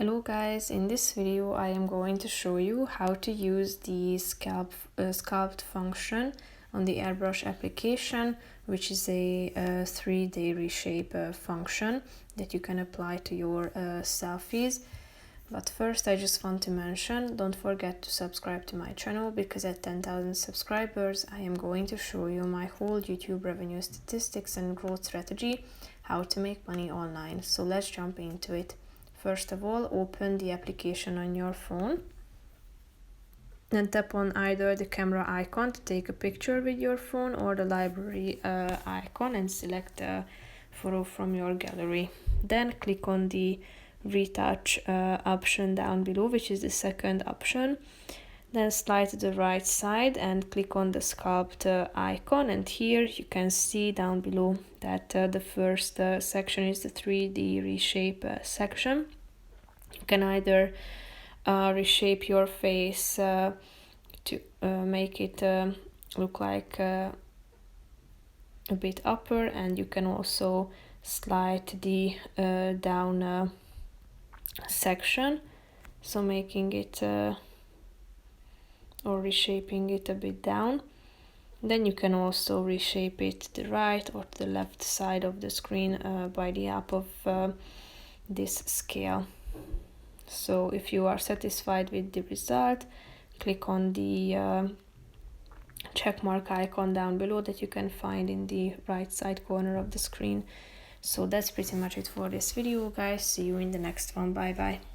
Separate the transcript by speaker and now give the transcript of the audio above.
Speaker 1: Hello guys, in this video I am going to show you how to use the sculpt function on the AirBrush application, which is a 3D reshape function that you can apply to your selfies. But first I just want to mention, don't forget to subscribe to my channel, because at 10,000 subscribers I am going to show you my whole YouTube revenue statistics and growth strategy, how to make money online. So let's jump into it. First of all, open the application on your phone. Then tap on either the camera icon to take a picture with your phone or the library icon and select a photo from your gallery. Then click on the retouch option down below, which is the second option. Then slide to the right side and click on the sculpt icon, and here you can see down below that the first section is the 3D reshape section. You can either reshape your face to make it look like a bit upper, and you can also slide the down section, so making it or reshaping it a bit down. Then you can also reshape it to the right or to the left side of the screen by the help of this scale. So if you are satisfied with the result, click on the check mark icon down below that you can find in the right side corner of the screen. So that's pretty much it for this video, guys. See you in the next one. Bye bye.